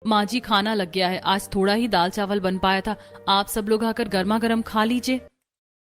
माँ जी खाना लग गया है, आज थोड़ा ही दाल चावल बन पाया था, आप सब लोग आकर गर्मा गर्म खा लीजिए।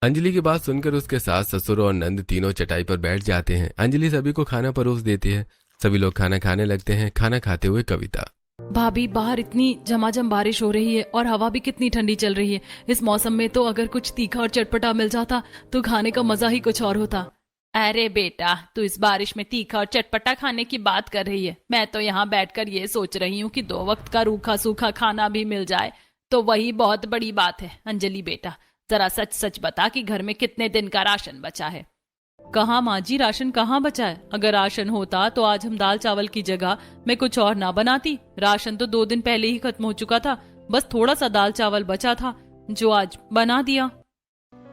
अंजलि की बात सुनकर उसके सास ससुर और नंद तीनों चटाई पर बैठ जाते हैं। अंजलि सभी को खाना परोस देती है। सभी लोग खाना खाने लगते हैं। खाना खाते हुए कविता। भाभी बाहर इतनी झमाझम बारिश हो रही है और हवा भी कितनी ठंडी चल रही है। इस मौसम में तो अगर कुछ तीखा और चटपटा मिल जाता तो खाने का मजा ही कुछ और होता। अरे बेटा, तू इस बारिश में तीखा और चटपटा खाने की बात कर रही है। मैं तो यहाँ बैठकर ये सोच रही हूँ कि 2 वक्त का रूखा सूखा खाना भी मिल जाए तो वही बहुत बड़ी बात है। अंजलि बेटा, जरा सच सच बता कि घर में कितने दिन का राशन बचा है। कहाँ माँ जी, राशन कहाँ बचा है? अगर राशन होता तो आज हम दाल चावल की जगह मैं कुछ और ना बनाती। राशन तो 2 दिन पहले ही खत्म हो चुका था, बस थोड़ा सा दाल चावल बचा था जो आज बना दिया।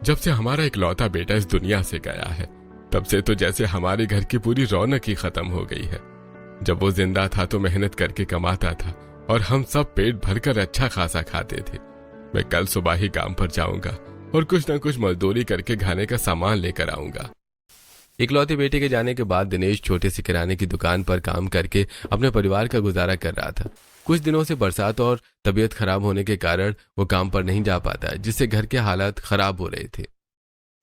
जब से हमारा इकलौता बेटा इस दुनिया से गया है तब से तो जैसे हमारे घर की पूरी रौनक ही खत्म हो गई है। जब वो जिंदा था तो मेहनत करके कमाता था और हम सब पेट भरकर अच्छा खासा खाते थे। मैं कल सुबह ही काम पर जाऊंगा और कुछ न कुछ मजदूरी करके खाने का सामान लेकर आऊंगा। इकलौते बेटे के जाने के बाद दिनेश छोटे से किराने की दुकान पर काम करके अपने परिवार का गुजारा कर रहा था। कुछ दिनों से बरसात और तबीयत खराब होने के कारण वो काम पर नहीं जा पाता, जिससे घर के हालात खराब हो रहे थे।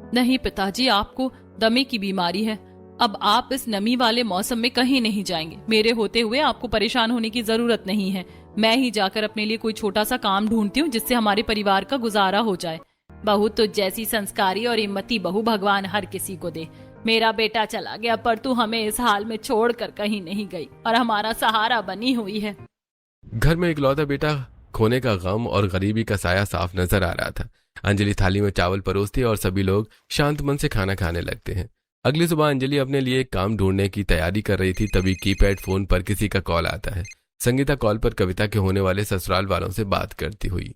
नहीं पिताजी, आपको दमे की बीमारी है। अब आप इस नमी वाले मौसम में कहीं नहीं जाएंगे। मेरे होते हुए आपको परेशान होने की जरूरत नहीं है। मैं ही जाकर अपने लिए कोई छोटा सा काम ढूंढती हूँ जिससे हमारे परिवार का गुजारा हो जाए। बहू तो जैसी संस्कारी और हिम्मती बहू भगवान हर किसी को दे। मेरा बेटा चला गया पर तू हमें इस हाल में छोड़कर कहीं नहीं गई और हमारा सहारा बनी हुई है। घर में इकलौता बेटा खोने का गम और गरीबी का साया साफ नजर आ रहा था। अंजलि थाली में चावल परोसती और सभी लोग शांत मन से खाना खाने लगते हैं। अगली सुबह अंजलि अपने लिए एक काम ढूंढने की तैयारी कर रही थी, तभी कीपैड फोन पर किसी का कॉल आता है। संगीता कॉल पर कविता के होने वाले ससुराल वालों से बात करती हुई।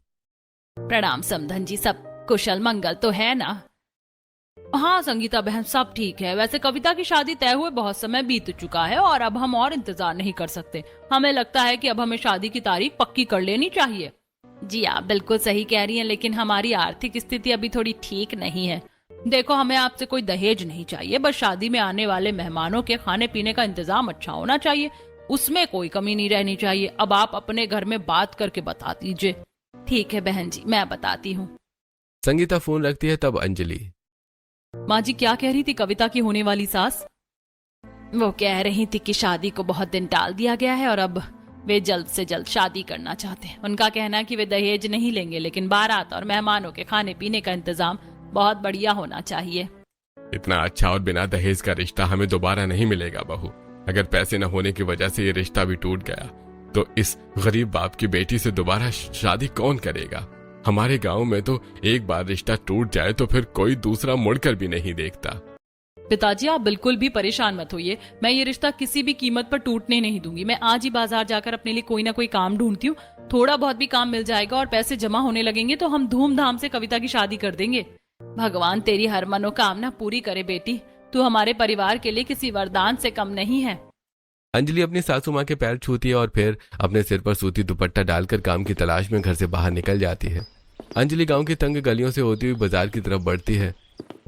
प्रणाम समधन जी, सब कुशल मंगल तो है ना? हाँ संगीता बहन, सब ठीक है। वैसे कविता की शादी तय हुए बहुत समय बीत चुका है और अब हम और इंतजार नहीं कर सकते। हमें लगता है कि अब हमें शादी की तारीख पक्की कर लेनी चाहिए। जी आप बिल्कुल सही कह रही हैं, लेकिन हमारी आर्थिक स्थिति अभी थोड़ी ठीक नहीं है। देखो, हमें आपसे कोई दहेज नहीं चाहिए, बस शादी में आने वाले मेहमानों के खाने पीने का इंतजाम अच्छा होना चाहिए, उसमें कोई कमी नहीं रहनी चाहिए। अब आप अपने घर में बात करके बता दीजिए। ठीक है बहन जी, मैं बताती हूँ। संगीता फोन रखती है, तब अंजलि। माँ जी क्या कह रही थी कविता की होने वाली सास? वो कह रही थी कि शादी को बहुत दिन टाल दिया गया है और अब वे जल्द से जल्द शादी करना चाहते हैं। उनका कहना है कि वे दहेज नहीं लेंगे, लेकिन बारात और मेहमानों के खाने पीने का इंतजाम बहुत बढ़िया होना चाहिए। इतना अच्छा और बिना दहेज का रिश्ता हमें दोबारा नहीं मिलेगा बहू। अगर पैसे न होने की वजह से ये रिश्ता भी टूट गया तो इस गरीब बाप की बेटी से दोबारा शादी कौन करेगा? हमारे गांव में तो एक बार रिश्ता टूट जाए तो फिर कोई दूसरा मुड़कर भी नहीं देखता। पिताजी आप बिल्कुल भी परेशान मत होइए, मैं ये रिश्ता किसी भी कीमत पर टूटने नहीं दूंगी। मैं आज ही बाजार जाकर अपने लिए कोई ना कोई काम ढूंढती हूँ। थोड़ा बहुत भी काम मिल जाएगा और पैसे जमा होने लगेंगे तो हम धूमधाम से कविता की शादी कर देंगे। भगवान तेरी हर मनोकामना पूरी करे बेटी, तू हमारे परिवार के लिए किसी वरदान से कम नहीं है। अंजलि अपनी सासू माँ के पैर छूती है और फिर अपने सिर पर सूती दुपट्टा डालकर काम की तलाश में घर से बाहर निकल जाती है। अंजलि गांव की तंग गलियों से होती हुई बाजार की तरफ बढ़ती है।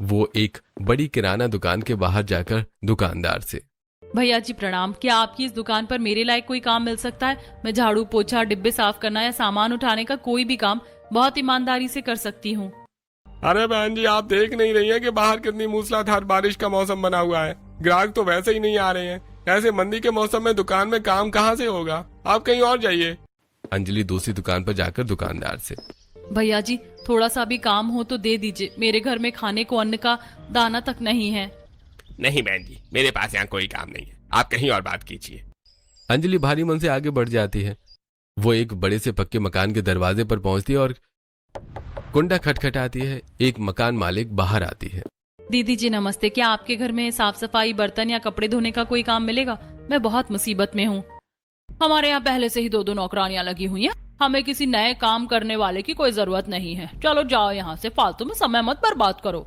वो एक बड़ी किराना दुकान के बाहर जाकर दुकानदार से, भैया जी प्रणाम, क्या आपकी इस दुकान पर मेरे लायक कोई काम मिल सकता है? मैं झाड़ू पोछा, डिब्बे साफ करना या सामान उठाने का कोई भी काम बहुत ईमानदारी से कर सकती हूँ। अरे बहन जी, आप देख नहीं रही हैं कि बाहर कितनी मूसलाधार बारिश का मौसम बना हुआ है। ग्राहक तो वैसे ही नहीं आ रहे हैं। ऐसे मंदी के मौसम में दुकान में काम कहाँ से होगा? आप कहीं और जाइए। अंजलि दूसरी दुकान पर जाकर दुकानदार से, भैया जी थोड़ा सा भी काम हो तो दे दीजिए, मेरे घर में खाने को अन्न का दाना तक नहीं है। नहीं बहन जी, मेरे पास यहाँ कोई काम नहीं है, आप कहीं और बात कीजिए। अंजलि भारी मन से आगे बढ़ जाती है। वो एक बड़े से पक्के मकान के दरवाजे पर पहुंचती है और कुंडा खटखटाती है। एक मकान मालिक बाहर आती है। दीदी जी नमस्ते, क्या आपके घर में साफ सफाई, बर्तन या कपड़े धोने का कोई काम मिलेगा? मैं बहुत मुसीबत में हूँ। हमारे यहाँ पहले से ही 2 नौकरानियां लगी हुई हैं। हमें किसी नए काम करने वाले की कोई जरूरत नहीं है। चलो जाओ यहाँ से, फालतू में समय मत बर्बाद करो।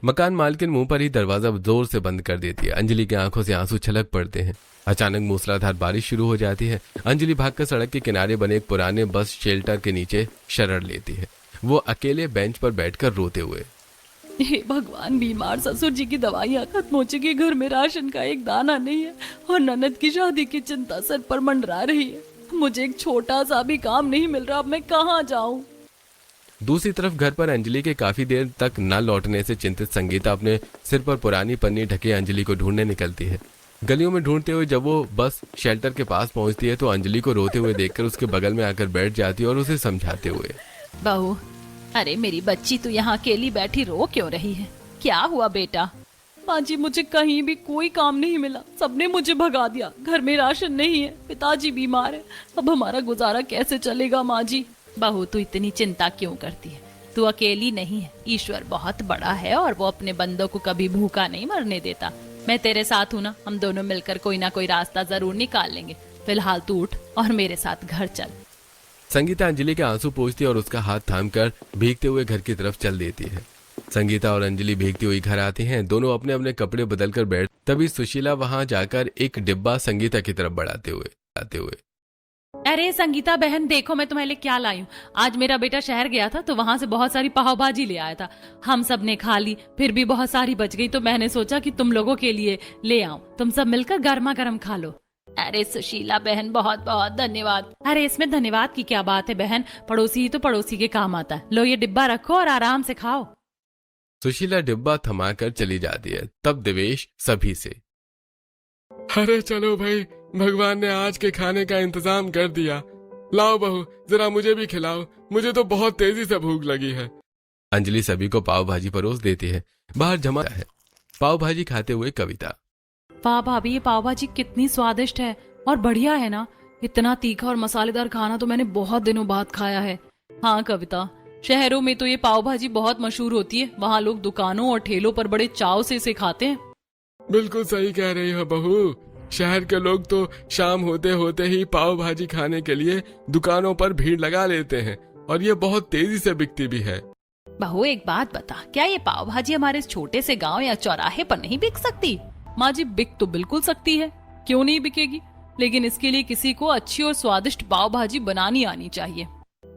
मकान मालकिन मुंह पर ही दरवाजा जोर से बंद कर देती है। अंजलि की आंखों से आंसू छलक पड़ते हैं। अचानक मूसलाधार बारिश शुरू हो जाती है। अंजलि भागकर सड़क के किनारे बने एक पुराने बस शेल्टर के नीचे शरण लेती है। वो अकेले बेंच पर बैठकर रोते हुए, हे भगवान, बीमार ससुर जी की दवाइयाँ खत्म हो चुकी, घर में राशन का एक दाना नहीं है और ननद की शादी की चिंता सर पर मंडरा रही है। मुझे एक छोटा सा भी काम नहीं मिल रहा, अब मैं कहाँ जाऊँ। दूसरी तरफ घर पर अंजलि के काफी देर तक न लौटने से चिंतित संगीता अपने सिर पर पुरानी पन्नी ढके अंजलि को ढूंढने निकलती है। गलियों में ढूंढते हुए जब वो बस शेल्टर के पास पहुंचती है तो अंजलि को रोते हुए देखकर उसके बगल में आकर बैठ जाती है और उसे समझाते हुए, बहू, अरे मेरी बच्ची, तू यहाँ अकेली बैठी रो क्यों रही है? क्या हुआ बेटा? माँ जी, मुझे कहीं भी कोई काम नहीं मिला, सबने मुझे भगा दिया, घर में राशन नहीं है, पिताजी बीमार है, अब हमारा गुजारा कैसे चलेगा माँ जी? बहू, तू इतनी चिंता क्यों करती है? तू अकेली नहीं है, ईश्वर बहुत बड़ा है और वो अपने बंदों को कभी भूखा नहीं मरने देता। मैं तेरे साथ हूँ ना, हम दोनों मिलकर कोई ना कोई रास्ता जरूर निकाल लेंगे। फिलहाल तू उठ और मेरे साथ घर चल। संगीता अंजलि के आंसू पोंछती है और उसका हाथ थामकर भीगते हुए घर की तरफ चल देती है। संगीता और अंजलि भीगती हुई घर आती हैं। दोनों अपने अपने कपड़े बदलकर बैठ, तभी सुशीला वहां जाकर एक डिब्बा संगीता की तरफ बढ़ाते हुए, अरे संगीता बहन, देखो मैं तुम्हारे लिए क्या लाई हूँ। आज मेरा बेटा शहर गया था तो वहां से बहुत सारी पाव भाजी ले आया था, हम सब ने खा ली, फिर भी बहुत सारी बच गई तो मैंने सोचा कि तुम लोगों के लिए ले आऊं, तुम सब मिलकर गर्मा गर्म खा लो। अरे सुशीला बहन, बहुत बहुत धन्यवाद। अरे इसमें धन्यवाद की क्या बात है बहन, पड़ोसी ही तो पड़ोसी के काम आता है। लो ये डिब्बा रखो और आराम से खाओ। सुशीला डिब्बा थमाकर चली जाती है। तब देवेश सभी से, अरे चलो भाई, भगवान ने आज के खाने का इंतजाम कर दिया। लाओ बहू, जरा मुझे भी खिलाओ, मुझे तो बहुत तेजी से भूख लगी है। अंजलि सभी को पाव भाजी परोस देती है। बाहर जमा है पाव भाजी खाते हुए कविता, वाह भाभी, ये पाव भाजी कितनी स्वादिष्ट है और बढ़िया है ना। इतना तीखा और मसालेदार खाना तो मैंने बहुत दिनों बाद खाया है। हाँ कविता, शहरों में तो ये पाव भाजी बहुत मशहूर होती है, वहाँ लोग दुकानों और ठेलों पर बड़े चाव से इसे खाते हैं। बिल्कुल सही कह रही हो बहू, शहर के लोग तो शाम होते होते ही पाव भाजी खाने के लिए दुकानों पर भीड़ लगा लेते हैं और ये बहुत तेजी से बिकती भी है। बहू एक बात बता, क्या ये पाव भाजी हमारे इस छोटे से गांव या चौराहे पर नहीं बिक सकती? माँ जी, बिक तो बिल्कुल सकती है, क्यों नहीं बिकेगी, लेकिन इसके लिए किसी को अच्छी और स्वादिष्ट पाव भाजी बनानी आनी चाहिए।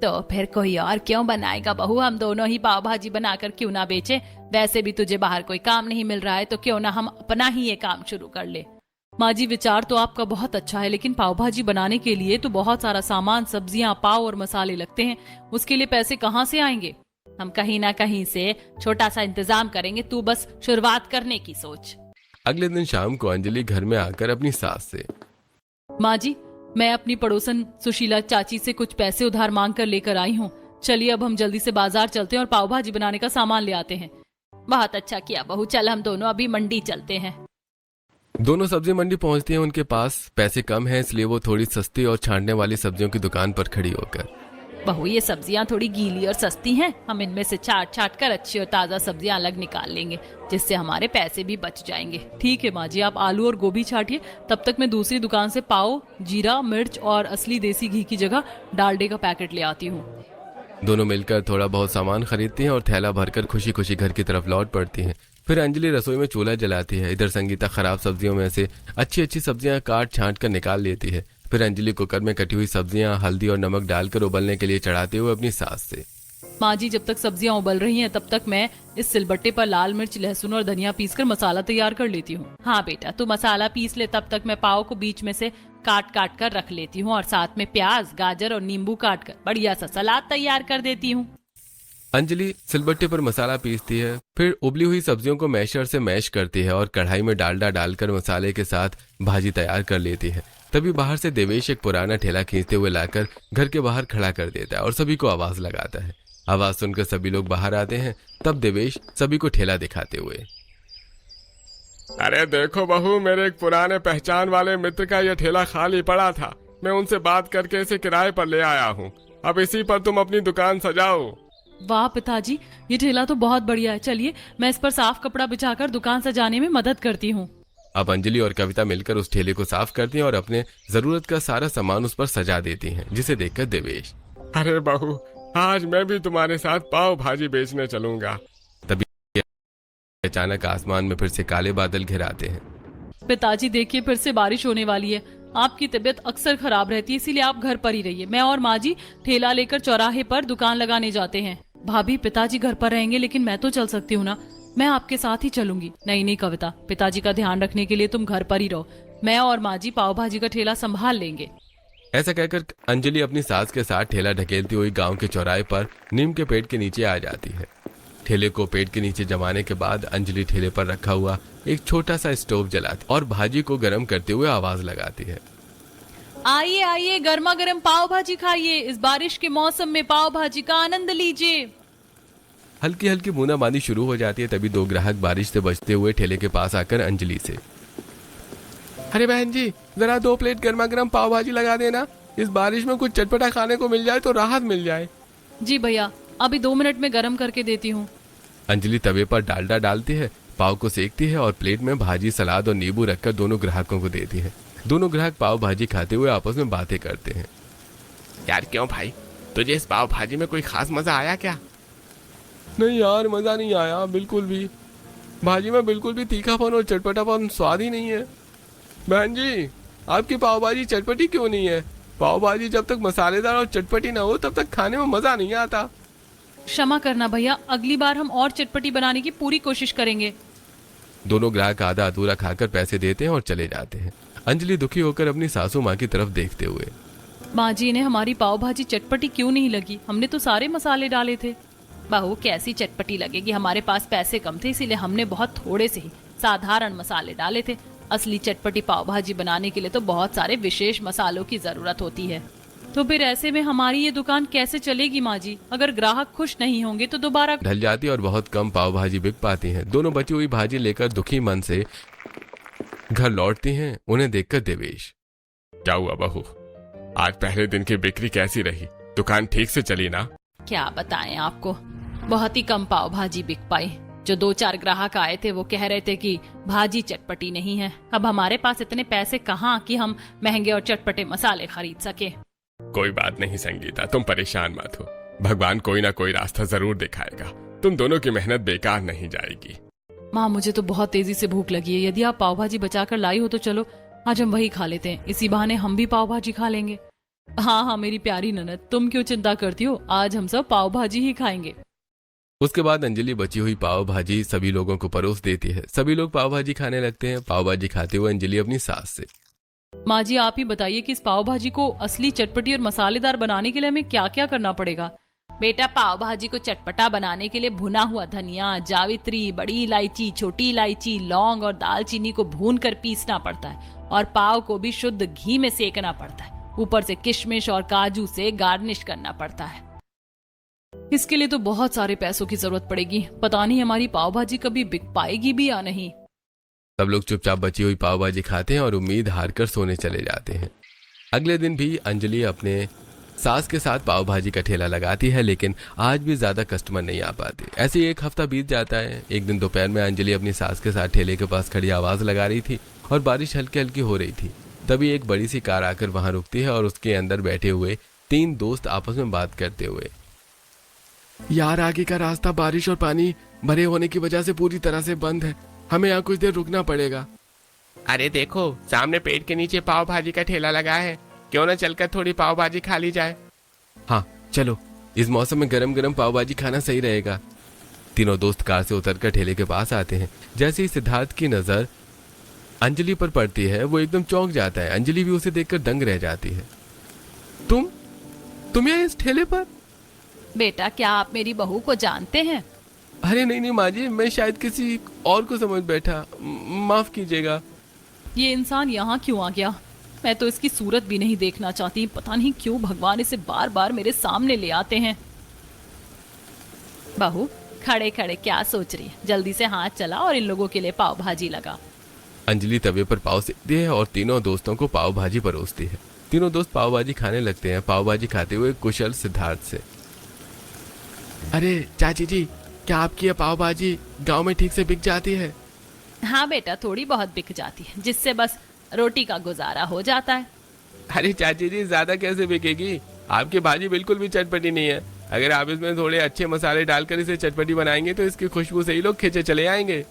तो फिर कोई और क्यों बनाएगा बहू, हम दोनों ही पाव भाजी बनाकर क्यों ना बेचे? वैसे भी तुझे बाहर कोई काम नहीं मिल रहा है तो क्यों ना हम अपना ही ये काम शुरू कर ले। माँ जी, विचार तो आपका बहुत अच्छा है, लेकिन पाव भाजी बनाने के लिए तो बहुत सारा सामान, सब्जियां, पाव और मसाले लगते हैं, उसके लिए पैसे कहाँ से आएंगे? हम कहीं ना कहीं से छोटा सा इंतजाम करेंगे, तू बस शुरुआत करने की सोच। अगले दिन शाम को अंजलि घर में आकर अपनी सास से, माँ जी, मैं अपनी पड़ोसन सुशीला चाची से कुछ पैसे उधार मांग कर लेकर आई हूँ, चलिए अब हम जल्दी से बाजार चलते हैं और पाव भाजी बनाने का सामान ले आते हैं। बहुत अच्छा किया बहू, चल हम दोनों अभी मंडी चलते हैं। दोनों सब्जी मंडी पहुंचती हैं। उनके पास पैसे कम हैं, इसलिए वो थोड़ी सस्ती और छांटने वाली सब्जियों की दुकान पर खड़ी होकर, बहू ये सब्जियां थोड़ी गीली और सस्ती हैं, हम इनमें से छाट छाट कर अच्छी और ताज़ा सब्जियां अलग निकाल लेंगे, जिससे हमारे पैसे भी बच जाएंगे। ठीक है माँ जी, आप आलू और गोभी छाटिए, तब तक मैं दूसरी दुकान से पाव, जीरा, मिर्च और असली देसी घी की जगह डालडे का पैकेट ले आती हूँ। दोनों मिलकर थोड़ा बहुत सामान खरीदती हैं और थैला भरकर खुशी खुशी घर की तरफ लौट पड़ती हैं। फिर अंजलि रसोई में चूल्हा जलाती है। इधर संगीता खराब सब्जियों में से अच्छी अच्छी सब्जियां काट छांट कर निकाल लेती है। फिर अंजलि कुकर में कटी हुई सब्जियां हल्दी और नमक डालकर उबलने के लिए चढ़ाते हुए अपनी सास से, माँ जी, जब तक सब्जियां उबल रही हैं तब तक मैं इस सिलबट्टे पर लाल मिर्च, लहसुन और धनिया पीसकर मसाला तैयार कर लेती हूँ। हाँ बेटा, तू मसाला पीस ले, तब तक मैं पाव को बीच में से काट काट कर रख लेती हूँ और साथ में प्याज, गाजर और नींबू काट कर बढ़िया सा सलाद तैयार कर देती हूँ। अंजलि सिलबट्टे पर मसाला पीसती है, फिर उबली हुई सब्जियों को मैशर से मैश करती है और कढ़ाई में डालडा डालकर मसाले के साथ भाजी तैयार कर लेती है। तभी बाहर से देवेश एक पुराना ठेला खींचते हुए लाकर घर के बाहर खड़ा कर देता है और सभी को आवाज लगाता है। आवाज सुनकर सभी लोग बाहर आते हैं। तब देवेश सभी को ठेला दिखाते हुए, अरे देखो बहू, मेरे एक पुराने पहचान वाले मित्र का यह ठेला खाली पड़ा था, मैं उनसे बात करके इसे किराए पर ले आया हूँ, अब इसी पर तुम अपनी दुकान सजाओ। वाह पिताजी, ये ठेला तो बहुत बढ़िया है, चलिए मैं इस पर साफ कपड़ा बिछाकर दुकान सजाने में मदद करती हूँ। अब अंजलि और कविता मिलकर उस ठेले को साफ करती हैं और अपने जरूरत का सारा सामान उस पर सजा देती हैं, जिसे देखकर देवेश, अरे बहू, आज मैं भी तुम्हारे साथ पाव भाजी बेचने चलूंगा। तभी अचानक आसमान में फिर से काले बादल घिर आते हैं। पिताजी देखिए, फिर से बारिश होने वाली है। आपकी तबीयत अक्सर खराब रहती है, इसीलिए आप घर पर ही रहिए। मैं और माँ जी ठेला लेकर चौराहे पर दुकान लगाने जाते हैं। भाभी, पिताजी घर पर रहेंगे लेकिन मैं तो चल सकती हूँ ना, मैं आपके साथ ही चलूंगी। नहीं नहीं कविता, पिताजी का ध्यान रखने के लिए तुम घर पर ही रहो, मैं और माँ जी पाव भाजी का ठेला संभाल लेंगे। ऐसा कहकर अंजलि अपनी सास के साथ ठेला ढकेलती हुई गांव के चौराहे पर नीम के पेड़ के नीचे आ जाती है। ठेले को पेड़ के नीचे जमाने के बाद अंजलि ठेले पर रखा हुआ एक छोटा सा स्टोव जलाती और भाजी को गर्म करते हुए आवाज लगाती है। आइए आइए, गर्मा गर्म पाव भाजी खाइए। इस बारिश के मौसम में पाव भाजी का आनंद लीजिए। हल्की हल्की बूंदाबांदी शुरू हो जाती है। तभी दो ग्राहक बारिश से बचते हुए ठेले के पास आकर अंजलि से, अरे बहन जी, जरा 2 प्लेट गर्मा गर्म पाव भाजी लगा देना। इस बारिश में कुछ चटपटा खाने को मिल जाए तो राहत मिल जाए। जी भैया, अभी 2 मिनट में गर्म करके देती हूँ। अंजलि तवे पर डालडा डालती है, पाव को सेकती है और प्लेट में भाजी, सलाद और नींबू रखकर दोनों ग्राहकों को देती है। दोनों ग्राहक पाव भाजी खाते हुए आपस में बातें करते हैं। यार क्यों भाई, तुझे इस पाव भाजी में कोई खास मजा आया क्या? नहीं यार, मजा नहीं आया बिल्कुल भी। भाजी में बिल्कुल भी तीखापन और चटपटापन स्वाद ही नहीं है। बहन जी, आपकी पाव भाजी चटपटी क्यों नहीं है? पाव भाजी जब तक मसालेदार और चटपटी ना हो तब तक खाने में मजा नहीं आता। क्षमा करना भैया, अगली बार हम और चटपटी बनाने की पूरी कोशिश करेंगे। दोनों ग्राहक आधा अधूरा खाकर पैसे देते हैं और चले जाते हैं। अंजलि दुखी होकर अपनी सासू माँ की तरफ देखते हुए, माँ जी ने हमारी पाव भाजी चटपटी क्यों नहीं लगी? हमने तो सारे मसाले डाले थे। बहू, कैसी चटपटी लगेगी? हमारे पास पैसे कम थे, इसीलिए हमने बहुत थोड़े से ही साधारण मसाले डाले थे। असली चटपटी पाव भाजी बनाने के लिए तो बहुत सारे विशेष मसालों की जरूरत होती है। तो फिर ऐसे में हमारी ये दुकान कैसे चलेगी माँ जी? अगर ग्राहक खुश नहीं होंगे तो दोबारा ढल जाती और बहुत कम पाव भाजी बिक पाती हैं। दोनों बची हुई भाजी लेकर दुखी मन से घर लौटती हैं। उन्हें देखकर देवेश, क्या हुआ बहू, आज पहले दिन की बिक्री कैसी रही? दुकान ठीक से चली ना? क्या बताएं आपको, बहुत ही कम पाव भाजी बिक पाई। जो 2-4 ग्राहक आए थे वो कह रहे थे कि भाजी चटपटी नहीं है। अब हमारे पास इतने पैसे कहाँ कि हम महंगे और चटपटे मसाले खरीद सके। कोई बात नहीं संगीता, तुम परेशान मत हो। भगवान कोई ना कोई रास्ता जरूर दिखाएगा। तुम दोनों की मेहनत बेकार नहीं जाएगी। माँ, मुझे तो बहुत तेजी से भूख लगी है। यदि आप पाव भाजी बचा कर लाई हो तो चलो आज हम वही खा लेते हैं। इसी बहाने हम भी पाव भाजी खा लेंगे। हाँ हाँ मेरी प्यारी ननद, तुम क्यों चिंता करती हो? आज हम सब पाव भाजी ही खाएंगे। उसके बाद अंजलि बची हुई पाव भाजी सभी लोगों को परोस देती है। सभी लोग पाव भाजी खाने लगते हैं। पाव भाजी खाते हुए अंजलि अपनी सास से, माँ जी, आप ही बताइए कि इस पाव भाजी को असली चटपटी और मसालेदार बनाने के लिए हमें क्या क्या करना पड़ेगा? बेटा, पाव भाजी को चटपटा बनाने के लिए भुना हुआ धनिया, जावित्री, बड़ी इलायची, छोटी इलायची, लौंग और दालचीनी को भूनकर पीसना पड़ता है और पाव को भी शुद्ध घी में सेकना पड़ता है। ऊपर से किशमिश और काजू से गार्निश करना पड़ता है। इसके लिए तो बहुत सारे पैसों की जरूरत पड़ेगी। पता नहीं हमारी पाव भाजी कभी बिक पाएगी भी या नहीं। सब लोग चुपचाप बची हुई पाव भाजी खाते हैं और उम्मीद हार कर सोने चले जाते हैं। अगले दिन भी अंजलि अपने सास के साथ पाव भाजी का ठेला लगाती है, लेकिन आज भी ज्यादा कस्टमर नहीं आ पाते। ऐसे ही एक हफ्ता बीत जाता है। एक दिन दोपहर में अंजलि अपनी सास के साथ ठेले के पास खड़ी आवाज लगा रही थी और बारिश हल्की हल्की हो रही थी। तभी एक बड़ी सी कार आकर वहां रुकती है और उसके अंदर बैठे हुए 3 दोस्त आपस में बात करते हुए, यार आगे का रास्ता बारिश और पानी भरे होने की वजह से पूरी तरह से बंद है। हमें यहाँ कुछ देर रुकना पड़ेगा। अरे देखो, सामने पेड़ के नीचे पाव भाजी का ठेला लगा है। क्यों ना चलकर थोड़ी पाव भाजी खा ली जाए? हाँ चलो, इस मौसम में गरम गरम पाव भाजी खाना सही रहेगा। तीनों दोस्त कार से उतरकर ठेले के पास आते हैं। जैसे ही सिद्धार्थ की नजर अंजलि पर पड़ती है वो एकदम चौंक जाता है। अंजलि भी उसे देखकर दंग रह जाती है। तुम यहाँ इस ठेले पर? बेटा, क्या आप मेरी बहू को जानते हैं? अरे नहीं नहीं माँ जी, मैं शायद किसी और को समझ बैठा, माफ कीजिएगा। ये इंसान यहाँ क्यों आ गया? मैं तो इसकी सूरत भी नहीं देखना चाहती। पता नहीं क्यों भगवान इसे बार बार मेरे सामने ले आते हैं। बहू, खड़े खड़े क्या सोच रही है? जल्दी से हाथ चला और इन लोगों के लिए पाव भाजी लगा। अंजलि तवे पर पाव सेकती है और तीनों दोस्तों को पाव भाजी परोसती है। तीनों दोस्त पाव भाजी खाने लगते हैं। पाव भाजी खाते हुए कुशल सिद्धार्थ से, अरे चाची जी, क्या आपकी ये पाव भाजी गांव में ठीक से बिक जाती है? हाँ बेटा, थोड़ी बहुत बिक जाती है, जिससे बस रोटी का गुजारा हो जाता है। अरे चाची जी, ज्यादा कैसे बिकेगी? आपकी भाजी बिल्कुल भी चटपटी नहीं है। अगर आप इसमें थोड़े अच्छे मसाले डालकर इसे चटपटी बनाएंगे तो इसकी खुशबू से ही लोग खींचे चले आएंगे।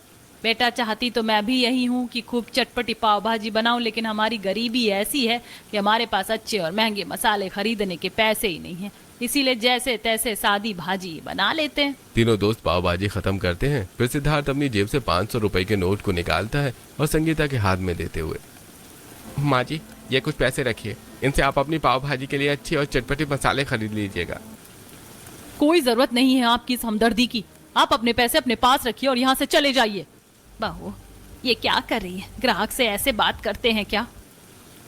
बेटा, चाहती तो मैं भी यही हूँ कि खूब चटपटी पाव भाजी बनाऊं, लेकिन हमारी गरीबी ऐसी है कि हमारे पास अच्छे और महंगे मसाले खरीदने के पैसे ही नहीं है। इसीलिए जैसे तैसे सादी भाजी बना लेते हैं। तीनों दोस्त पाव भाजी खत्म करते हैं। फिर सिद्धार्थ अपनी जेब से 500 रुपए के नोट को निकालता है और संगीता के हाथ में देते हुए, माँ जी, ये कुछ पैसे रखिए, इनसे आप अपनी पाव भाजी के लिए अच्छे और चटपटे मसाले खरीद लीजिएगा। कोई जरूरत नहीं है आपकी इस हमदर्दी की। आप अपने पैसे अपने पास रखिए और यहाँ से चले जाइए। बहू, ये क्या कर रही है? ग्राहक से ऐसे बात करते हैं क्या?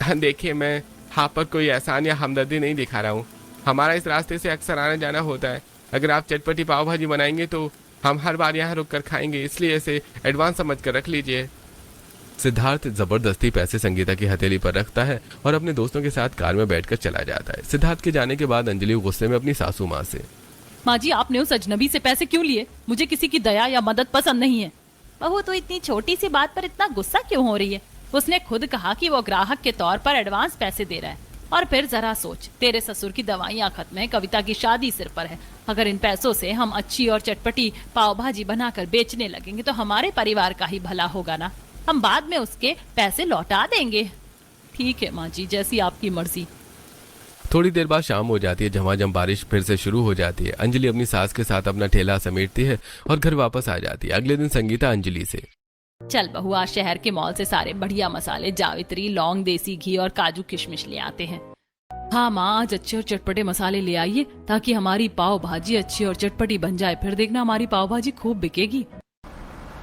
देखिए, मैं आप पर कोई एहसान या हमदर्दी नहीं दिखा रहा हूँ। हमारा इस रास्ते से अक्सर आना जाना होता है। अगर आप चटपटी पाव भाजी बनाएंगे तो हम हर बार यहाँ रुक कर खाएंगे, इसलिए इसे एडवांस समझ कर रख लीजिए। सिद्धार्थ जबरदस्ती पैसे संगीता की हथेली पर रखता है और अपने दोस्तों के साथ कार में बैठकर चला जाता है। सिद्धार्थ के जाने के बाद अंजलि गुस्से में अपनी सासू माँ से, माँ जी, आपने उस अजनबी से पैसे क्यों लिए? मुझे किसी की दया या मदद पसंद नहीं है। बहू, तो इतनी छोटी सी बात पर इतना गुस्सा क्यों हो रही है? उसने खुद कहा कि वो ग्राहक के तौर पर एडवांस पैसे दे रहा है। और फिर जरा सोच, तेरे ससुर की दवाइयाँ खत्म है, कविता की शादी सिर पर है। अगर इन पैसों से हम अच्छी और चटपटी पाव भाजी बनाकर बेचने लगेंगे तो हमारे परिवार का ही भला होगा ना। हम बाद में उसके पैसे लौटा देंगे। ठीक है माँ जी, जैसी आपकी मर्जी। थोड़ी देर बाद शाम हो जाती है। झमाझम बारिश फिर से शुरू हो जाती है। अंजलि अपनी सास के साथ अपना ठेला समेटती है और घर वापस आ जाती है। अगले दिन संगीता अंजलि से, चल बहू, आज शहर के मॉल से सारे बढ़िया मसाले, जावित्री, लौंग, देसी घी और काजू किशमिश ले आते हैं। हाँ माँ, आज अच्छे और चटपटे मसाले ले आइए ताकि हमारी पाव भाजी अच्छी और चटपटी बन जाए। फिर देखना हमारी पाव भाजी खूब बिकेगी।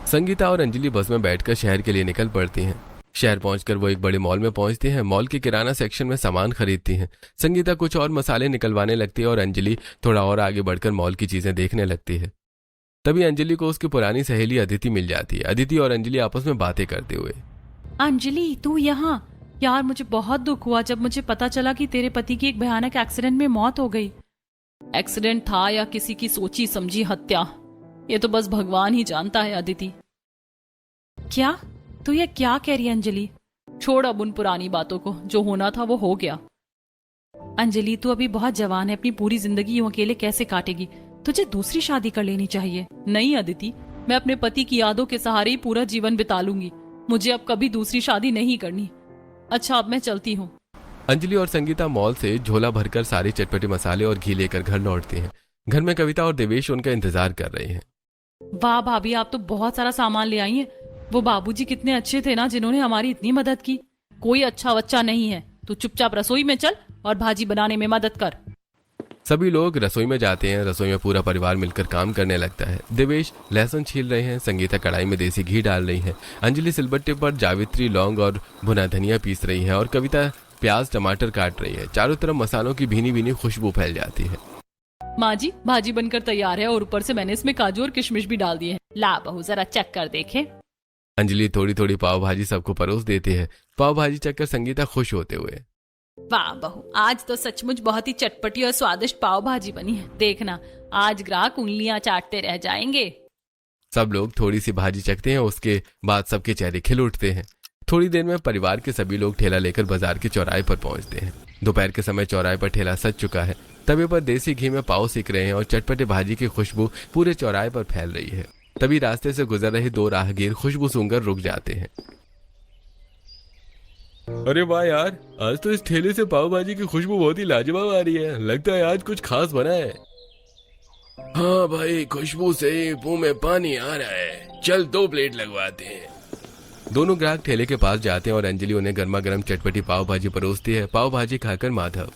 संगीता और अंजलि बस में बैठकर शहर के लिए निकल पड़ती हैं। शहर पहुंचकर वो एक बड़े मॉल में पहुंचती हैं। मॉल के किराना सेक्शन में सामान खरीदती हैं। संगीता कुछ और मसाले निकलवाने लगती है और अंजलि थोड़ा और आगे बढ़कर मॉल की चीजें देखने लगती है। तभी अंजलि को उसकी पुरानी सहेली अदिति मिल जाती है। अदिति और अंजलि आपस में बातें करते हुए, अंजलि, तू यहाँ? यार, मुझे बहुत दुख हुआ जब मुझे पता चला कि तेरे पति की एक भयानक एक्सीडेंट में मौत हो गई। एक्सीडेंट था या किसी की सोची समझी हत्या, ये तो बस भगवान ही जानता है अदिति। क्या? तू ये क्या कह रही है अंजलि? छोड़ अब उन पुरानी बातों को। जो होना था वो हो गया। अंजलि, तू अभी बहुत जवान है, अपनी पूरी जिंदगी यूं अकेले कैसे काटेगी? तुझे दूसरी शादी कर लेनी चाहिए। नहीं अदिति, मैं अपने पति की यादों के सहारे ही पूरा जीवन बिता लूंगी। मुझे अब कभी दूसरी शादी नहीं करनी। अच्छा, अब मैं चलती हूँ। अंजलि और संगीता मॉल से झोला भरकर सारे चटपटे मसाले और घी लेकर घर लौटते हैं। घर में कविता और देवेश उनका इंतजार कर रहे हैं। वाह भाभी, आप तो बहुत सारा सामान ले आई हैं। वो बाबूजी कितने अच्छे थे ना, जिन्होंने हमारी इतनी मदद की। कोई अच्छा बच्चा नहीं है। तू चुपचाप रसोई में चल और भाजी बनाने में मदद कर। सभी लोग रसोई में जाते हैं। रसोई में पूरा परिवार मिलकर काम करने लगता है। देवेश लहसुन छील रहे हैं, संगीता कढ़ाई में देसी घी डाल रही है, अंजलि सिलबट्टे पर जावित्री, लौंग और भुना धनिया पीस रही है और कविता प्याज टमाटर काट रही है। चारों तरफ मसालों की भीनी भीनी खुशबू फैल जाती है। माँ जी, भाजी बनकर तैयार है और ऊपर से मैंने इसमें काजू और किशमिश भी डाल दिए हैं। ला बहू, जरा चख कर देखे। अंजलि थोड़ी थोड़ी पाव भाजी सबको परोस देती है। पाव भाजी चखकर संगीता खुश होते हुए, वाह बहू, आज तो सचमुच बहुत ही चटपटी और स्वादिष्ट पाव भाजी बनी है। देखना, आज ग्राहक उंगलियां चाटते रह जाएंगे। सब लोग थोड़ी सी भाजी चखते हैं। उसके बाद सबके चेहरे खिल उठते हैं। थोड़ी देर में परिवार के सभी लोग ठेला लेकर बाजार के चौराहे पर पहुंचते हैं। दोपहर के समय चौराहे पर ठेला सज चुका है। तवे पर देसी घी में पाव सेक रहे हैं और चटपटे भाजी की खुशबू पूरे चौराहे पर फैल रही है। तभी रास्ते से गुजर रहे दो राहगीर खुशबू सूंघकर रुक जाते हैं। अरे वाह यार, आज तो इस ठेले से पाव भाजी की खुशबू बहुत ही लाजवाब आ रही है। लगता है आज कुछ खास बना है। हाँ भाई, खुशबू से मुंह में पानी आ रहा है। चल 2 प्लेट लगवाते हैं। दोनों ग्राहक ठेले के पास जाते हैं और अंजलि उन्हें गर्मा गर्म चटपटी पाव भाजी परोसती है। पाव भाजी खाकर माधव,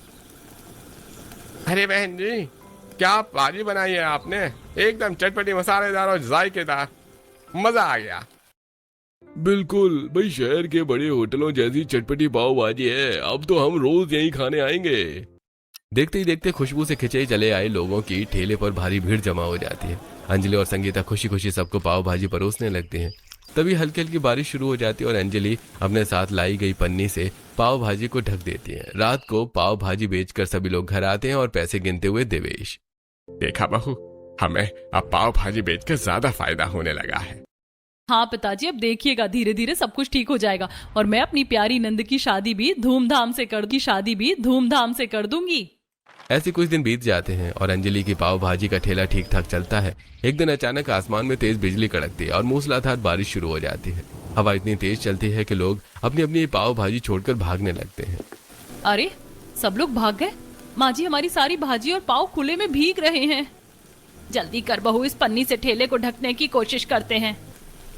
अरे बहन जी, क्या भाजी बनाई है आपने? एकदम चटपटी, मसालेदार और जायकेदार, मजा आ गया। बिल्कुल भाई, शहर के बड़े होटलों जैसी चटपटी पाव भाजी है। अब तो हम रोज यहीं खाने आएंगे। देखते ही देखते खुशबू से खिंचे चले आए लोगों की ठेले पर भारी भीड़ जमा हो जाती है। अंजलि और संगीता खुशी खुशी सबको पाव भाजी परोसने लगते हैं। तभी हल्की हल्की बारिश शुरू हो जाती है और अंजलि अपने साथ लाई गई पन्नी से पाव भाजी को ढक देती है। रात को पाव भाजी बेचकर सभी लोग घर आते हैं और पैसे गिनते हुए देवेश, देखा बहू, हमें अब पाव भाजी बेचकर ज्यादा फायदा होने लगा है। हाँ पिताजी, अब देखिएगा धीरे धीरे सब कुछ ठीक हो जाएगा और मैं अपनी प्यारी नंद की शादी भी धूमधाम से कर दूंगी। ऐसे कुछ दिन बीत जाते हैं और अंजलि की पाव भाजी का ठेला ठीक ठाक चलता है। एक दिन अचानक आसमान में तेज बिजली कड़कती है और मूसलाधार बारिश शुरू हो जाती है। हवा इतनी तेज चलती है कि लोग अपनी अपनी पाव भाजी छोड़कर भागने लगते हैं। अरे, सब लोग भाग गए? माँ जी, हमारी सारी भाजी और पाव खुले में भीग रहे हैं। जल्दी कर बहू, इस पन्नी से ठेले को ढकने की कोशिश करते हैं।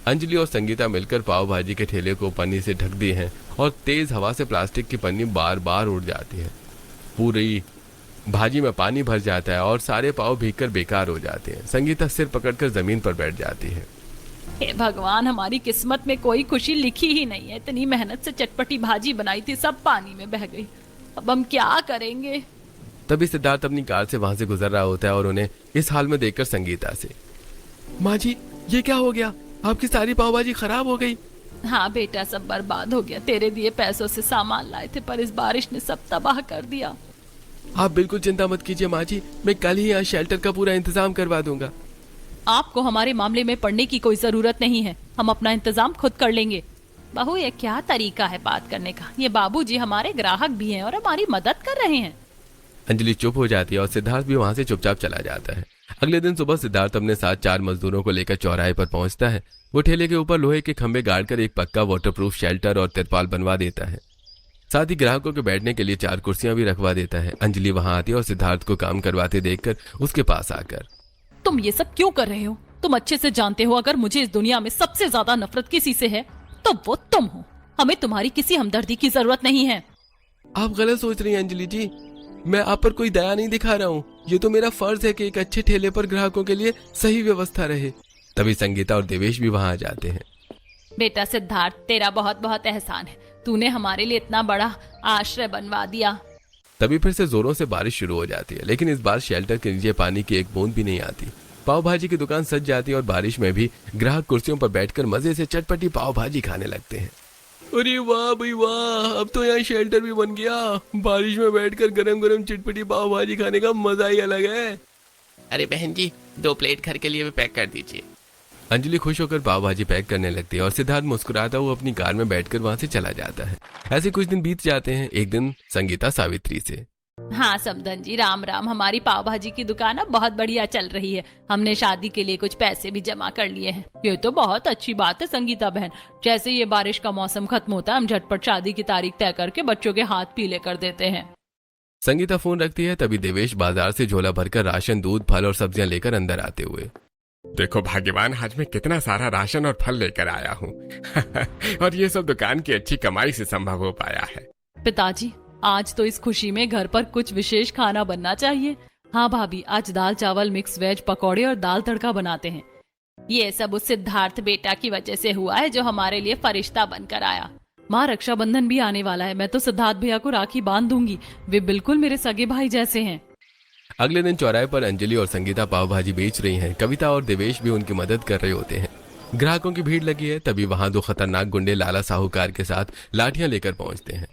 अंजलि और संगीता मिलकर पाव भाजी के ठेले को पन्नी से ढक दिए हैं और तेज हवा से प्लास्टिक की पन्नी बार बार उड़ जाती है। पूरी भाजी में पानी भर जाता है और सारे पाव भीगकर बेकार हो जाते हैं। संगीता सिर पकड़कर जमीन पर बैठ जाती है। हे भगवान, हमारी किस्मत में कोई खुशी लिखी ही नहीं है। इतनी मेहनत से चटपटी भाजी बनाई थी, सब पानी में बह गई। अब हम क्या करेंगे? तभी सिद्धार्थ अपनी कार से वहां से गुजर रहा होता है और उन्हें इस हाल में देखकर संगीता से, माँ जी ये क्या हो गया? आपकी सारी पाव भाजी खराब हो गई। हाँ बेटा, सब बर्बाद हो गया। तेरे दिए पैसों से सामान लाए थे, पर इस बारिश ने सब तबाह कर दिया। आप बिल्कुल चिंता मत कीजिए माँ जी, मैं कल ही यहाँ शेल्टर का पूरा इंतजाम करवा दूंगा। आपको हमारे मामले में पड़ने की कोई जरूरत नहीं है, हम अपना इंतजाम खुद कर लेंगे। बहू, ये क्या तरीका है बात करने का? ये बाबूजी हमारे ग्राहक भी हैं और हमारी मदद कर रहे हैं। अंजलि चुप हो जाती है और सिद्धार्थ भी वहां से चुपचाप चला जाता है। अगले दिन सुबह सिद्धार्थ अपने साथ 4 मजदूरों को लेकर चौराहे पर पहुंचता है। वो ठेले के ऊपर लोहे के खंभे गाड़कर एक पक्का वाटरप्रूफ शेल्टर और तिरपाल बनवा देता है। साथ ही ग्राहकों के बैठने के लिए 4 कुर्सियां भी रखवा देता है। अंजलि वहां आती है और सिद्धार्थ को काम करवाते देखकर उसके पास आकर, तुम ये सब क्यों कर रहे हो? तुम अच्छे से जानते हो अगर मुझे इस दुनिया में सबसे ज्यादा नफरत किसी से है तो वो तुम हो। हमें तुम्हारी किसी हमदर्दी की जरूरत नहीं है। आप गलत सोच रही हैं अंजलि जी, मैं आप पर कोई दया नहीं दिखा रहा हूँ। ये तो मेरा फर्ज है कि एक अच्छे ठेले पर ग्राहकों के लिए सही व्यवस्था रहे। तभी संगीता और देवेश भी वहां आ जाते हैं। बेटा सिद्धार्थ, तेरा बहुत बहुत एहसान है। तूने हमारे लिए इतना बड़ा आश्रय बनवा दिया। तभी फिर से जोरों से बारिश शुरू हो जाती है, लेकिन इस बार शेल्टर के नीचे पानी की एक बूंद भी नहीं आती। पाव भाजी की दुकान सज जाती है और बारिश में भी ग्राहक कुर्सियों पर बैठकर मजे से चटपटी पाव भाजी खाने लगते हैं। अरे वाह भाई वाह, अब तो यहाँ शेल्टर भी बन गया। बारिश में बैठकर गरम गरम चटपटी पाव भाजी खाने का मजा ही अलग है। अरे बहन जी, 2 प्लेट घर के लिए भी पैक कर दीजिए। अंजलि खुश होकर पाव भाजी पैक करने लगती है और सिद्धार्थ मुस्कुराता हुआ अपनी कार में बैठकर वहां से चला जाता है। ऐसे कुछ दिन बीत जाते हैं। एक दिन संगीता सावित्री से, हाँ समधन जी, राम राम। हमारी पाव भाजी की दुकान अब बहुत बढ़िया चल रही है। हमने शादी के लिए कुछ पैसे भी जमा कर लिए हैं। ये तो बहुत अच्छी बात है संगीता बहन। जैसे ये बारिश का मौसम खत्म होता है, हम झटपट शादी की तारीख तय करके बच्चों के हाथ पीले कर देते हैं। संगीता फोन रखती है। तभी देवेश बाजार से झोला भरकर राशन, दूध, फल और सब्जियां लेकर अंदर आते हुए, देखो भाग्यवान, आज मैं कितना सारा राशन और फल लेकर आया हूँ। और ये सब दुकान की अच्छी कमाई से संभव हो पाया है। पिताजी, आज तो इस खुशी में घर पर कुछ विशेष खाना बनना चाहिए। हाँ भाभी, आज दाल चावल, मिक्स वेज, पकौड़े और दाल तड़का बनाते हैं। ये सब उस सिद्धार्थ बेटा की वजह से हुआ है जो हमारे लिए फरिश्ता बनकर आया। माँ, रक्षाबंधन भी आने वाला है। मैं तो सिद्धार्थ भैया को राखी बांध दूंगी। वे बिल्कुल मेरे सगे भाई जैसे हैं। अगले दिन चौराहे पर अंजलि और संगीता पाव भाजी बेच रही हैं। कविता और देवेश भी उनकी मदद कर रहे होते हैं। ग्राहकों की भीड़ लगी है। तभी वहां 2 खतरनाक गुंडे लाला साहूकार के साथ लाठियां लेकर पहुंचते हैं।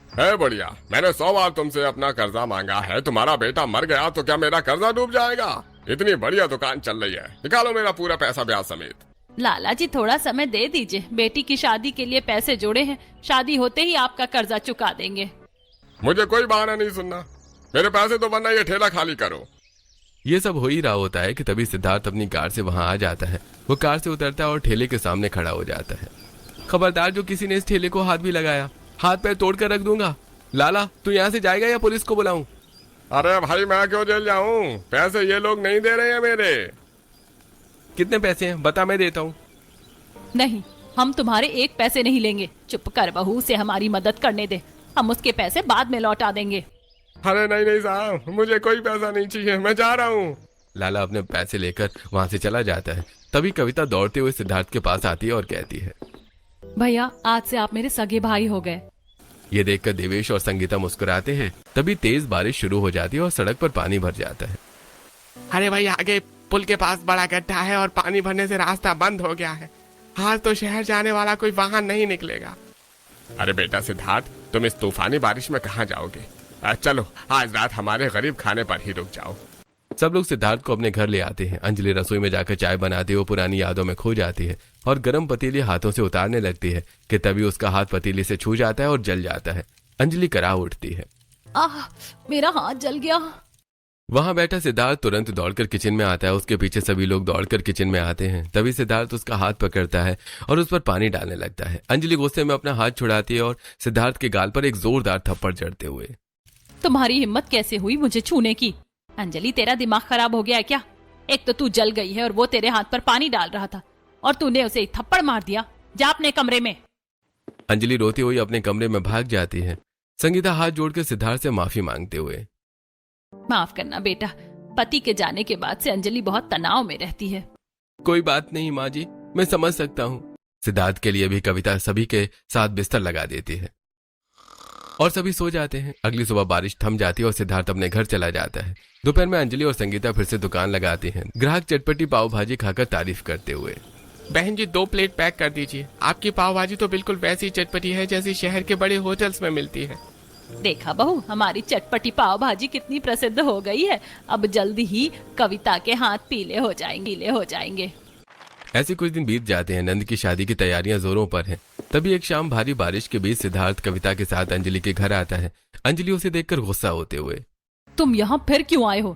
है बढ़िया, मैंने 100 बार तुमसे अपना कर्जा मांगा है। तुम्हारा बेटा मर गया तो क्या मेरा कर्जा डूब जाएगा? इतनी बढ़िया दुकान चल रही है, निकालो मेरा पूरा पैसा ब्याज समेत। लाला जी, थोड़ा समय दे दीजिए। बेटी की शादी के लिए पैसे जोड़े हैं, शादी होते ही आपका कर्जा चुका देंगे। मुझे कोई बहाना नहीं सुनना, मेरे पैसे तो वरना ये ठेला खाली करो। ये सब हो ही रहा होता है कि तभी सिद्धार्थ अपनी कार से वहां आ जाता है। वो कार से उतरता है और ठेले के सामने खड़ा हो जाता है। खबरदार, जो किसी ने इस ठेले को हाथ भी लगाया, हाथ पैर तोड़ कर रख दूंगा। लाला, तू यहाँ से जाएगा या पुलिस को बुलाऊं? अरे भाई, मैं क्यों जेल जाऊं? पैसे ये लोग नहीं दे रहे हैं मेरे। कितने पैसे हैं बता, मैं देता हूँ। नहीं, हम तुम्हारे 1 पैसे नहीं लेंगे। चुप कर बहू, से हमारी मदद करने दे, हम उसके पैसे बाद में लौटा देंगे। अरे नहीं नहीं साहब, मुझे कोई पैसा नहीं चाहिए, मैं जा रहा हूँ। लाला अपने पैसे लेकर वहां से चला जाता है। तभी कविता दौड़ते हुए सिद्धार्थ के पास आती है और कहती है, भैया, आज से आप मेरे सगे भाई हो गए। ये देखकर देवेश और संगीता मुस्कुराते हैं। तभी तेज बारिश शुरू हो जाती है और सड़क पर पानी भर जाता है। अरे भाई, आगे पुल के पास बड़ा गड्ढा है और पानी भरने से रास्ता बंद हो गया है। आज तो शहर जाने वाला कोई वाहन नहीं निकलेगा। अरे बेटा सिद्धार्थ, तुम इस तूफानी बारिश में कहाँ जाओगे? चलो, आज रात हमारे गरीब खाने पर ही रुक जाओ। सब लोग सिद्धार्थ को अपने घर ले आते हैं। अंजलि रसोई में जाकर चाय बनाती है। वो पुरानी यादों में खो जाती है और गर्म पतीली हाथों से उतारने लगती है कि तभी उसका हाथ पतीली से छू जाता है और जल जाता है। अंजलि करा उठती है, आह, मेरा हाथ जल गया। वहां बैठा सिद्धार्थ तुरंत दौड़कर किचन में आता है। उसके पीछे सभी लोग दौड़कर किचन में आते हैं। तभी सिद्धार्थ उसका हाथ पकड़ता है और उस पर पानी डालने लगता है। अंजलि गुस्से में अपना हाथ छुड़ाती है और सिद्धार्थ के गाल पर एक जोरदार थप्पड़ जड़ते हुए, तुम्हारी हिम्मत कैसे हुई मुझे छूने की? अंजलि, तेरा दिमाग खराब हो गया है क्या? एक तो तू जल गई है और वो तेरे हाथ पर पानी डाल रहा था। और तूने उसे एक थप्पड़ मार दिया। जा अपने कमरे में। अंजलि रोती हुई अपने कमरे में भाग जाती है, संगीता हाथ जोड़कर सिद्धार्थ से माफी मांगते हुए। माफ करना बेटा, पति के जाने के बाद से अंजलि बहुत तनाव में रहती है। कोई बात नहीं माँ जी, मैं समझ सकता हूँ। सिद्धार्थ के लिए भी कविता सभी के साथ बिस्तर लगा देती है और सभी सो जाते हैं। अगली सुबह बारिश थम जाती है और सिद्धार्थ अपने घर चला जाता है। दोपहर में अंजलि और संगीता फिर से दुकान लगाती हैं, ग्राहक चटपटी पाव भाजी खाकर तारीफ करते हुए। बहन जी 2 प्लेट पैक कर दीजिए। आपकी पाव भाजी तो बिल्कुल वैसी चटपटी है जैसी शहर के बड़े होटल्स में मिलती है। देखा बहू, हमारी चटपटी पाव भाजी कितनी प्रसिद्ध हो गई है। अब जल्दी ही कविता के हाथ पीले हो जाएंगे। ऐसे कुछ दिन बीत जाते हैं। नंद की शादी की तैयारियां जोरों पर हैं। तभी एक शाम भारी बारिश के बीच सिद्धार्थ कविता के साथ अंजलि के घर आता है। अंजलि उसे देखकर गुस्सा होते हुए। तुम यहाँ फिर क्यों आए हो?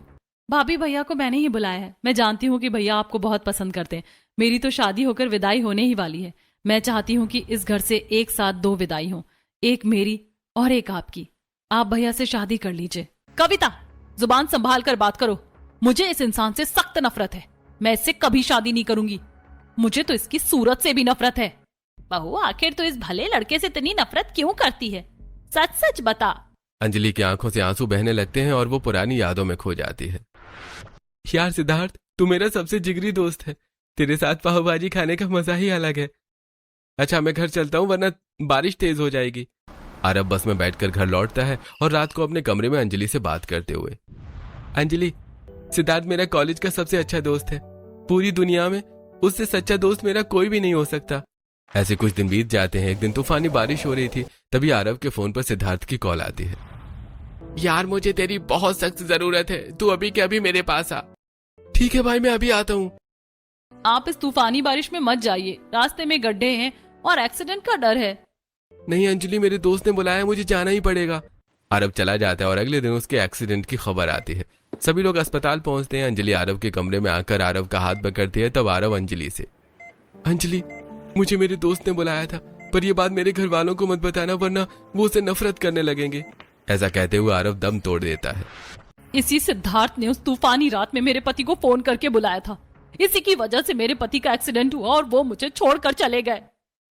भाभी भैया को मैंने ही बुलाया है। मैं जानती हूँ कि भैया आपको बहुत पसंद करते हैं। मेरी तो शादी होकर विदाई होने ही वाली है। मैं चाहती हूँ कि इस घर से एक साथ 2 विदाई हों, एक मेरी और एक आपकी। आप भैया से शादी कर लीजिए। कविता, जुबान संभाल कर बात करो। मुझे इस इंसान से सख्त नफरत है। मैं इससे कभी शादी नहीं करूंगी। मुझे तो इसकी सूरत से भी नफरत है। बहू, आखिर तो इस भले लड़के से इतनी नफरत क्यों करती है? सच सच बता। अंजलि की आंखों से आंसू बहने लगते हैं और वो पुरानी यादों में खो जाती है। यार सिद्धार्थ, तू मेरा सबसे जिगरी दोस्त है। तेरे साथ पाव भाजी खाने का मजा ही अलग है। अच्छा, मैं घर चलता हूँ वरना बारिश तेज हो जाएगी। आरव बस में बैठकर घर लौटता है और रात को अपने कमरे में अंजलि से बात करते हुए। अंजलि, सिद्धार्थ मेरा कॉलेज का सबसे अच्छा दोस्त है। पूरी दुनिया में उससे सच्चा दोस्त मेरा कोई भी नहीं हो सकता। ऐसे कुछ दिन बीत जाते हैं। एक दिन तूफानी बारिश हो रही थी। तभी आरव के फोन पर सिद्धार्थ की कॉल आती है। यार मुझे तेरी बहुत सख्त जरूरत है। तू अभी के अभी मेरे पास आ। ठीक है भाई, मैं अभी आता हूँ। आप इस तूफानी बारिश में मत जाइए। रास्ते में गड्ढे हैं और एक्सीडेंट का डर है। नहीं अंजलि, मेरे दोस्त ने बुलाया, मुझे जाना ही पड़ेगा। आरव चला जाता है और अगले दिन उसके एक्सीडेंट की खबर आती है। सभी लोग अस्पताल पहुंचते हैं। अंजलि आरव के कमरे में आकर आरव का हाथ पकड़ती है। तब आरव अंजलि से, अंजलि, मुझे मेरे दोस्त ने बुलाया था, पर यह बात मेरे घर वालों को मत बताना वरना वो उसे नफरत करने लगेंगे। ऐसा कहते हुए आरव दम तोड़ देता है। इसी सिद्धार्थ ने उस तूफानी रात में मेरे पति को फोन करके बुलाया था। इसी की वजह से मेरे पति का एक्सीडेंट हुआ और वो मुझे छोड़कर चले गए।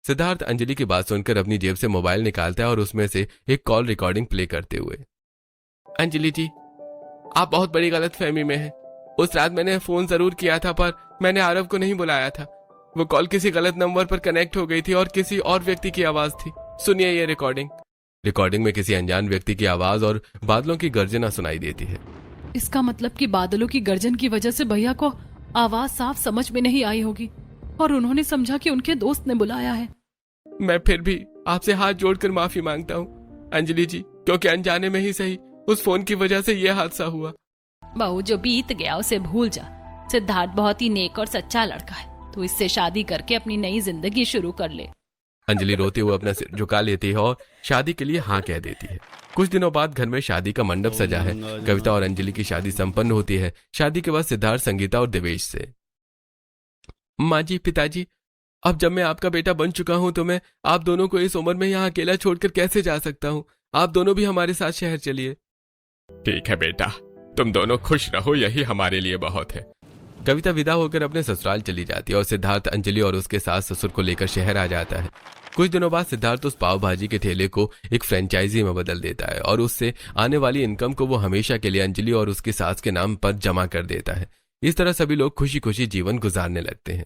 सिद्धार्थ अंजलि की बात सुनकर अपनी जेब से मोबाइल निकालता है और उसमें से एक कॉल रिकॉर्डिंग प्ले करते हुए। अंजलि जी, आप बहुत बड़ी गलतफहमी में हैं। उस रात मैंने फोन जरूर किया था पर मैंने आरव को नहीं बुलाया था। वो कॉल किसी गलत नंबर पर कनेक्ट हो गई थी और किसी और व्यक्ति की आवाज थी। सुनिए ये रिकॉर्डिंग में किसी अनजान व्यक्ति की आवाज और बादलों की गर्जना सुनाई देती है। इसका मतलब कि बादलों की गर्जन की वजह से भैया को आवाज साफ समझ में नहीं आई होगी और उन्होंने समझा कि उनके दोस्त ने बुलाया है। मैं फिर भी आपसे हाथ जोड़कर माफी मांगता हूँ अंजलि जी, क्योंकि अनजाने में ही सही उस फोन की वजह से यह हादसा हुआ। बहू, जो बीत गया उसे भूल जा। सिद्धार्थ बहुत ही नेक और सच्चा लड़का है। तू इससे शादी करके अपनी नई जिंदगी शुरू कर ले। अंजलि रोते हुए अपना सिर झुका लेती है और शादी के लिए हाँ कह देती है। कुछ दिनों बाद घर में शादी का मंडप सजा है। कविता और अंजलि की शादी संपन्न होती है। शादी के बाद सिद्धार्थ संगीता और देवेश से, माँ जी, पिताजी, अब जब मैं आपका बेटा बन चुका हूँ तो मैं आप दोनों को इस उम्र में यहाँ अकेला छोड़कर कैसे जा सकता हूँ? आप दोनों भी हमारे साथ शहर चलिए। ठीक है बेटा, तुम दोनों खुश रहो, यही हमारे लिए बहुत है। कविता विदा होकर अपने ससुराल चली जाती है और सिद्धार्थ अंजलि और उसके सास ससुर को लेकर शहर आ जाता है। कुछ दिनों बाद सिद्धार्थ उस पाव भाजी के ठेले को एक फ्रेंचाइजी में बदल देता है और उससे आने वाली इनकम को वो हमेशा के लिए अंजलि और उसकी सास के नाम पर जमा कर देता है। इस तरह सभी लोग खुशी खुशी जीवन गुजारने लगते हैं।